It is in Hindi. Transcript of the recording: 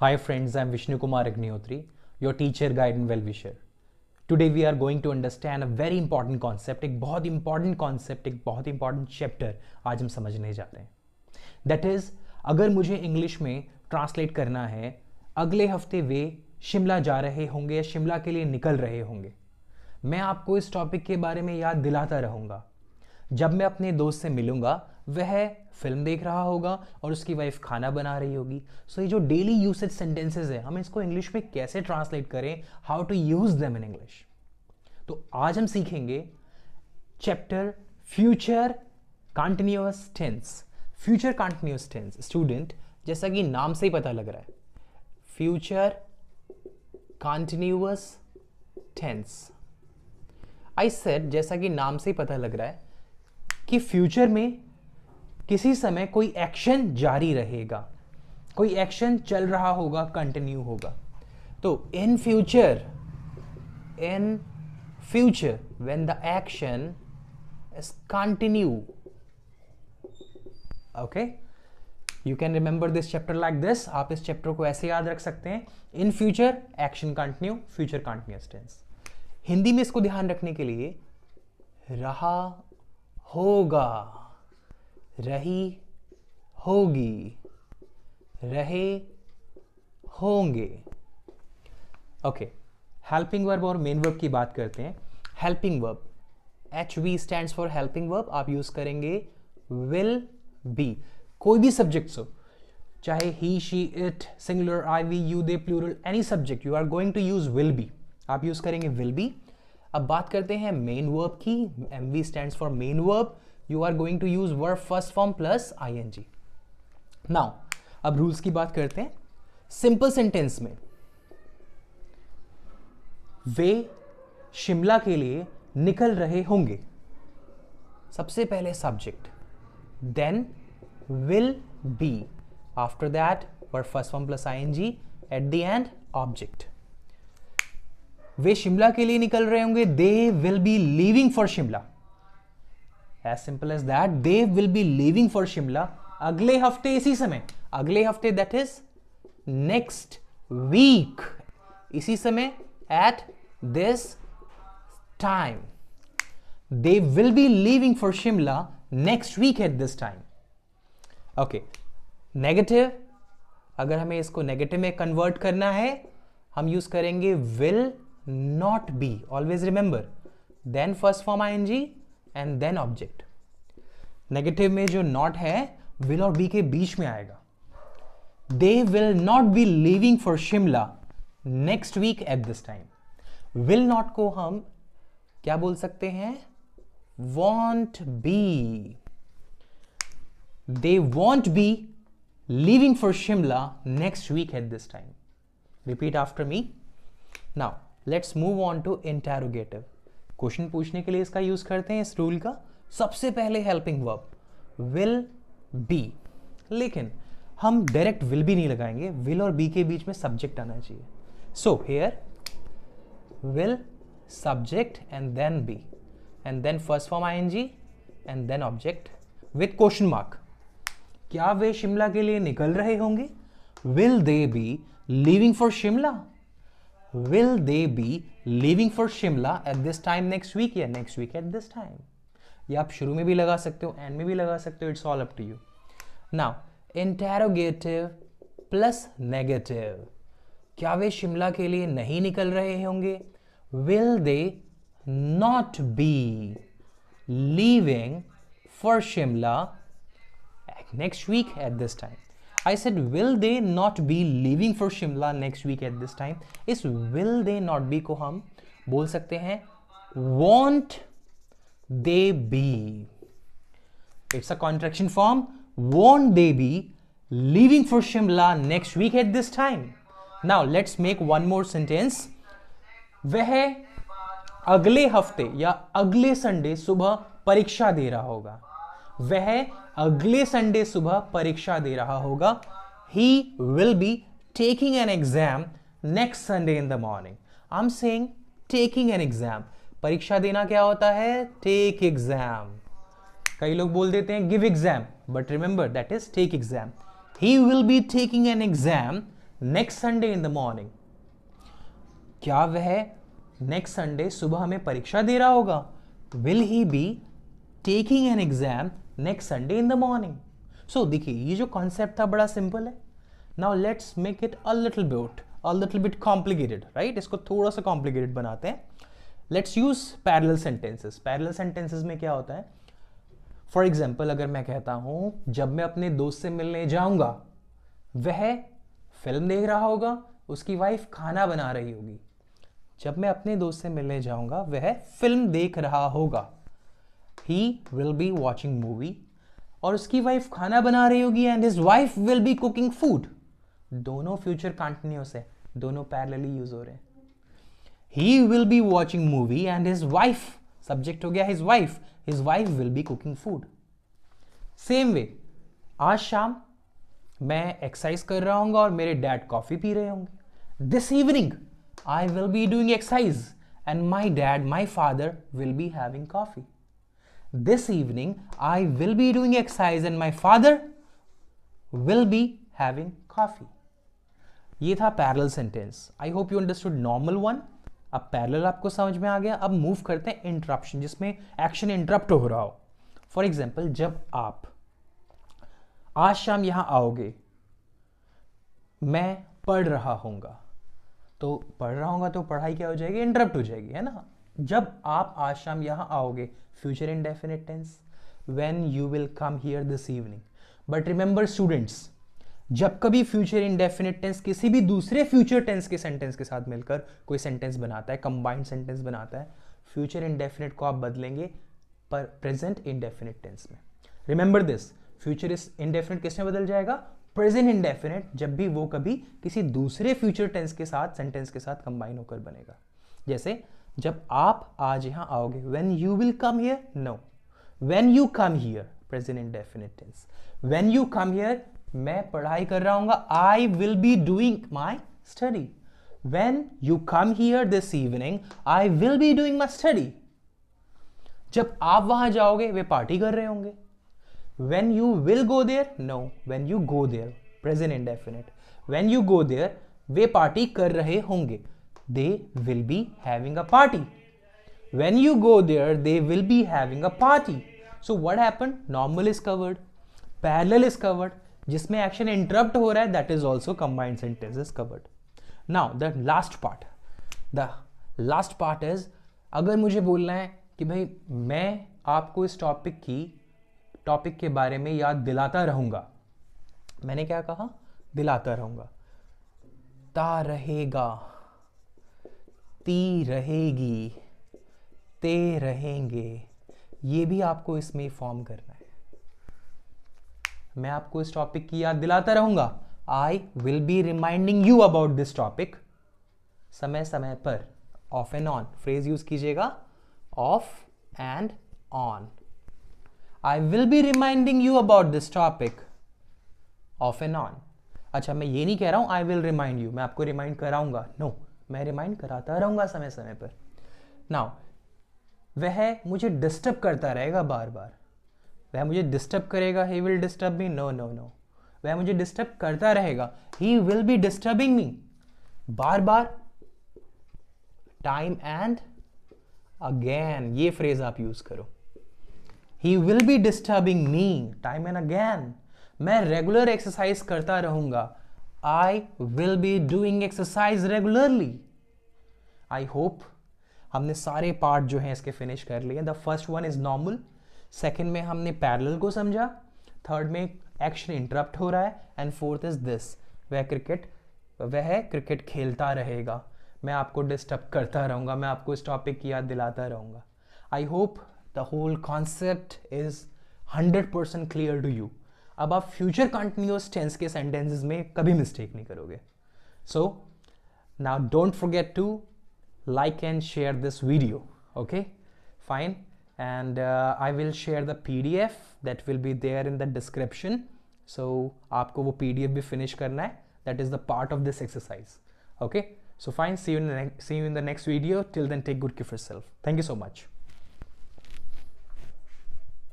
Hi friends, I am Vishnu Kumar Agnihotri, your teacher, guide and well-wisher. Today we are going to understand a very important concept, एक बहुत important concept, एक बहुत important chapter आज हम समझने जा रहे हैं. That is, अगर मुझे इंग्लिश में ट्रांसलेट करना है, अगले हफ्ते वे शिमला जा रहे होंगे या शिमला के लिए निकल रहे होंगे. मैं आपको इस टॉपिक के बारे में याद दिलाता रहूँगा. जब मैं अपने दोस्त से मिलूंगा वह फिल्म देख रहा होगा और उसकी वाइफ खाना बना रही होगी. सो ये जो डेली यूसेज सेंटेंसेस है, हम इसको इंग्लिश में कैसे ट्रांसलेट करें, how to use them in English. तो आज हम सीखेंगे chapter future continuous tense. Future continuous tense student, जैसा कि नाम से ही पता लग रहा है, future continuous tense. I said, जैसा कि नाम से ही पता लग रहा है कि फ्यूचर में किसी समय कोई एक्शन जारी रहेगा, कोई एक्शन चल रहा होगा, कंटिन्यू होगा. तो in future when the action is continue, okay, you can remember this chapter like this. आप इस चैप्टर को ऐसे याद रख सकते हैं, in future action continue, future continuous tense. Hindi में इसको ध्यान रखने के लिए रहा होगा, रही होगी, रहे होंगे. ओके, हेल्पिंग वर्ब और मेन वर्ब की बात करते हैं. Helping verb, HV stands for helping verb. आप यूज करेंगे विल बी. कोई भी सब्जेक्ट्स हो, चाहे he she it, singular, I we you they, plural, any subject, you are going to use will be. आप यूज करेंगे विल बी. अब बात करते हैं मेन वर्ब की. MV stands for main verb. You are going to use verb first form plus ing. Now, अब रूल्स की बात करते हैं. सिंपल सेंटेंस में वे शिमला के लिए निकल रहे होंगे. सबसे पहले subject, then will be, after that verb first form plus ing, at the end object. वे शिमला के लिए निकल रहे होंगे, they will be leaving for Shimla. As simple as that. They will be leaving for Shimla अगले हफ्ते इसी समय. अगले हफ्ते that is next week, इसी समय, at this time. They will be leaving for Shimla next week at this time. Okay. Negative, अगर हमें इसको नेगेटिव में कन्वर्ट करना है, हम यूज करेंगे will not be. Always remember. Then first form ing and then object. Negative में जो नॉट है विल और बी के बीच में आएगा. They will not be leaving for Shimla next week at this time. Will not को हम क्या बोल सकते हैं? Won't be. They won't be leaving for Shimla next week at this time. Repeat after me. Now let's move on to interrogative. Question पूछने के लिए इसका यूज करते हैं, इस रूल का. सबसे पहले हेल्पिंग वर्ब विल बी, लेकिन हम डायरेक्ट विल बी नहीं लगाएंगे, विल और बी के बीच में सब्जेक्ट आना चाहिए. So here will, subject and then be, and then first form ing and then object with question mark. क्या वे शिमला के लिए निकल रहे होंगे? Will they be leaving for Shimla? Will they be leaving for Shimla at this time next week? या next week at this time? या आप शुरू में भी लगा सकते हो, एंड में भी लगा सकते हो. It's all up to you. Now, interrogative plus negative. क्या वे शिमला के लिए नहीं निकल रहे होंगे? Will they not be leaving for Shimla next week at this time? I said, will they not be leaving for Shimla next week at this time? इस will they not be को हम बोल सकते हैं won't they be. It's a contraction form. Won't they be leaving for Shimla next week at this time? Now let's make one more sentence. वह अगले हफ्ते या अगले संडे सुबह परीक्षा दे रहा होगा. वह अगले संडे सुबह परीक्षा दे रहा होगा. He will be taking an exam next Sunday in the morning. I'm saying taking an exam. परीक्षा देना क्या होता है? Take exam. कई लोग बोल देते हैं give exam, but remember that is take exam. He will be taking an exam next Sunday in the morning, क्या वह नेक्स्ट संडे सुबह हमें परीक्षा दे रहा होगा? Will he be taking an exam next Sunday in the morning? So देखिए, ये जो कॉन्सेप्ट था बड़ा सिंपल है. Now let's make it a little bit complicated, right? इसको थोड़ा सा कॉम्प्लिकेटेड बनाते हैं. Let's use parallel sentences. Parallel sentences में क्या होता है? फॉर एग्जाम्पल, अगर मैं कहता हूं जब मैं अपने दोस्त से मिलने जाऊंगा, वह फिल्म देख रहा होगा, उसकी वाइफ खाना बना रही होगी. जब मैं अपने दोस्त से मिलने जाऊंगा, वह फिल्म देख रहा होगा. He will be watching movie, और उसकी वाइफ खाना बना रही होगी, and his wife will be cooking food. दोनों फ्यूचर कंटिन्यूअस है, दोनों पैरेलली यूज हो रहे हैं. He will be watching movie and his wife, subject हो गया his wife will be cooking food. Same way, आज शाम मैं एक्सरसाइज कर रहा हूंगा और मेरे डैड कॉफी पी रहे होंगे. This evening I will be doing exercise and my father will be having coffee. This evening I will be doing exercise and my father will be having coffee. ये था parallel sentence. I hope you understood normal one. अब पैरेलल आपको समझ में आ गया. अब मूव करते हैं इंटरप्शन, जिसमें एक्शन इंटरप्ट हो रहा हो. फॉर एग्जाम्पल, जब आप आज शाम यहां आओगे, मैं पढ़ रहा होऊंगा, तो पढ़ रहा होगा तो पढ़ाई क्या हो जाएगी? इंटरप्ट हो जाएगी, है ना? जब आप आज शाम यहां आओगे, future indefinite tense. When you will come here this evening. But remember students, जब कभी फ्यूचर इंडेफिनिट टेंस किसी भी दूसरे फ्यूचर टेंस के सेंटेंस के साथ मिलकर कोई सेंटेंस बनाता है, कंबाइंड सेंटेंस बनाता है, फ्यूचर इंडेफिनिट को आप बदलेंगे पर प्रेजेंट इंडेफिनिट टेंस में. रिमेंबर दिस, फ्यूचर इंडेफिनिट किस में बदल जाएगा? प्रेजेंट इंडेफिनिट, जब भी वो कभी किसी दूसरे फ्यूचर टेंस के साथ, सेंटेंस के साथ कंबाइन होकर बनेगा. जैसे जब आप आज यहां आओगे, when you will come here, no, when you come here, present indefinite tense. When you come here, मैं पढ़ाई कर रहा हूंगा, I will be doing my study. When you come here this evening, I will be doing my study. जब आप वहां जाओगे, वे पार्टी कर रहे होंगे. When you will go there, no, when you go there, present indefinite. When you go there, way party कर रहे होंगे, they will be having a party. When you go there, they will be having a party. So what happened? Normal is covered, parallel is covered, जिसमें action interrupt हो रहा है, that is also combined sentence is covered. Now the last part is, अगर मुझे बोलना है कि भाई मैं आपको इस टॉपिक के बारे में याद दिलाता रहूंगा. मैंने क्या कहा? दिलाता रहूंगा. ता रहेगा, ती रहेगी, ते रहेंगे, ये भी आपको इसमें फॉर्म करना है. मैं आपको इस टॉपिक की याद दिलाता रहूंगा. I will be reminding you about this topic, समय समय पर. Off and on phrase use कीजिएगा, off and on. I will be reminding you about this topic off and on. अच्छा, मैं ये नहीं कह रहा हूं I will remind you, मैं आपको रिमाइंड कराऊंगा. नो, मैं रिमाइंड कराता रहूंगा समय समय पर. नाउ वह मुझे डिस्टर्ब करता रहेगा बार बार. वह मुझे डिस्टर्ब करेगा, he will disturb me. No no no, वह मुझे डिस्टर्ब करता रहेगा, he will be disturbing me. Bar bar, time and again, ये फ्रेज आप यूज करो. He will be disturbing me time and again. मैं रेगुलर एक्सरसाइज करता रहूंगा. I will be doing exercise regularly. I hope हमने सारे पार्ट जो हैं इसके फिनिश कर लिए. The first one is normal, second में हमने पैरेलल को समझा, थर्ड में एक्शन इंटरप्ट हो रहा है, एंड फोर्थ इज दिस, वह क्रिकेट खेलता रहेगा, मैं आपको डिस्टर्ब करता रहूंगा, मैं आपको इस टॉपिक की याद दिलाता रहूंगा. I hope the whole concept is 100% clear to you. अब आप फ्यूचर कंटिन्यूअस टेंस के सेंटेंसेस में कभी मिस्टेक नहीं करोगे. So now don't forget to like and share this video. Okay, fine. And I will share the PDF that will be there in the description. So आपको वो PDF भी finish करना है. That is the part of this exercise. Okay. So fine. See you in the next video. Till then, take good care of yourself. Thank you so much.